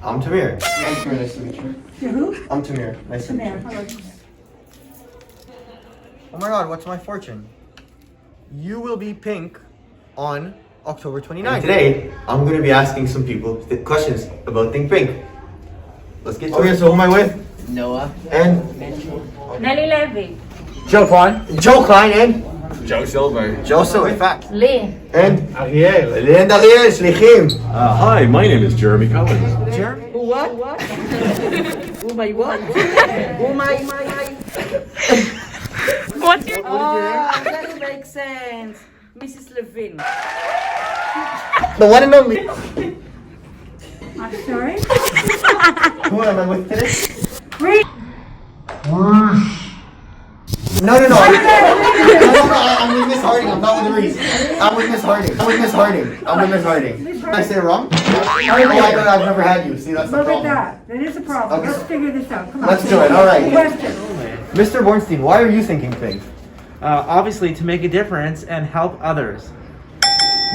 I'm Tamir. I'm Tamir, nice to meet you. You're who? I'm Tamir, nice to meet you. Tamir. Oh my god, what's my fortune? You will be pink on October 29th. And today, I'm going to be asking some people questions about Think Pink. Let's get to it. So who am I with? Noah. And? Nelly Levy. Joe Klein. Joe Klein and? Joe Silver. Joe Silver, in fact. Lee. And? Ariel. And Ariel, Shlichim. Hi, my name is Jeremy Collins. Jeremy? What? Oh my what? Oh my. What's your... That makes sense. Mrs. Levin. The one and only. I'm sorry? Who am I with today? Great. No, I'm with Miss Harding. I'm not with Reese. I'm with Miss Harding. Did I say it wrong? I've never had you. See, that's the Look at problem. that. That is a problem. Okay. Let's figure this out. Come on. Let's do it. All right. Question. Mr. Bornstein, why are you thinking pink? Obviously to make a difference and help others.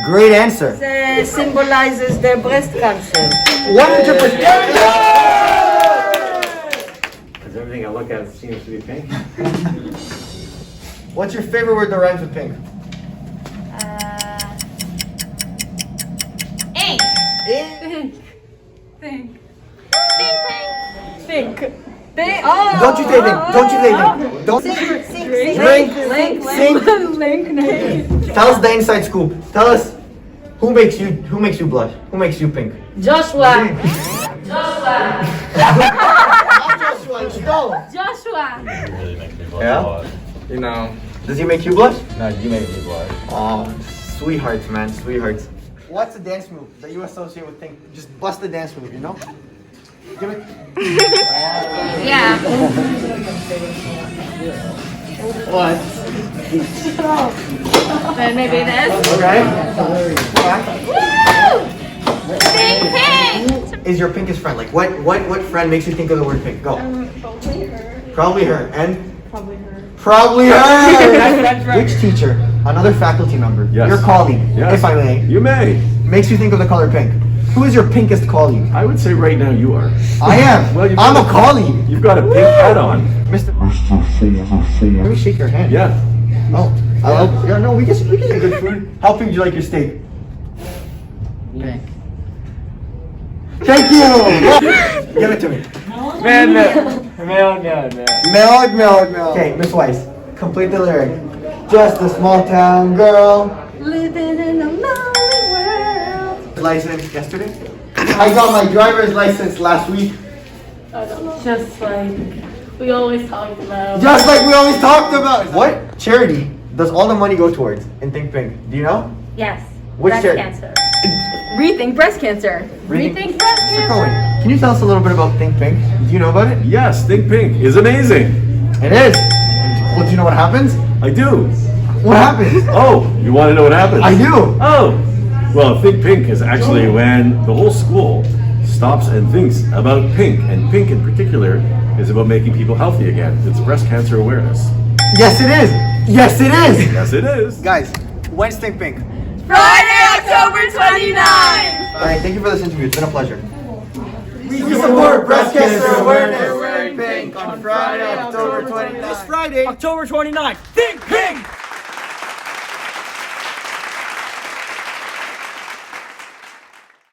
Great answer. It symbolizes their breast cancer. 100%. Because everything I look at seems to be pink. What's your favorite word that rhymes with pink? Ink. Think. Don't you say think. Don't you say think. Don't. Think. Tell us the inside scoop. Tell us who makes you blush? Who makes you pink? Joshua. Joshua. Yeah? You know. Does he make you blush? No, you make me blush. Oh, sweethearts, man, sweethearts. What's a dance move that you associate with think? Just bust the dance move, you know? Give it. Yeah. What? Then maybe this. Okay. Pink. Is your pinkest friend? Like what friend makes you think of the word pink? Go. Probably her. And? Probably her. Which teacher? Another faculty member. Yes. Your colleague, Yes. if I may. You may. Makes you think of the color pink. Who is your pinkest colleague? I would say right now you are. I am. Well, I'm a colleague. You've got a pink hat on. Mr. Let me shake your hand. Yeah. Oh, yeah, no, we get good food. How pink do you like your steak? Pink. Thank you. Give it to me. Man. Milk. Okay, Miss Weiss, complete the lyric. Just a small town girl. Living in a lonely world. License yesterday. I got my driver's license last week. Just like we always talked about. Just like we always talked about. What charity does all the money go towards in Think Pink? Do you know? Yes. Which Breast charity? cancer. Rethink breast cancer. Rethink breast Mr. cancer. Cohen, can you tell us a little bit about Think Pink? Do you know about it? Yes, Think Pink is amazing. It is. Well, do you know what happens? I do. What happens? Oh, you want to know what happens? I do. Oh, well, Think Pink is actually when the whole school stops and thinks about pink, and pink in particular is about making people healthy again. It's breast cancer awareness. Yes, it is. Yes, it is. Yes, it is. Guys, when's Think Pink? Friday, October 29th. All right, thank you for this interview. It's been a pleasure. We support breast cancer awareness. Think Pink on Friday, October 29th. This Friday, October 29th. Think pink!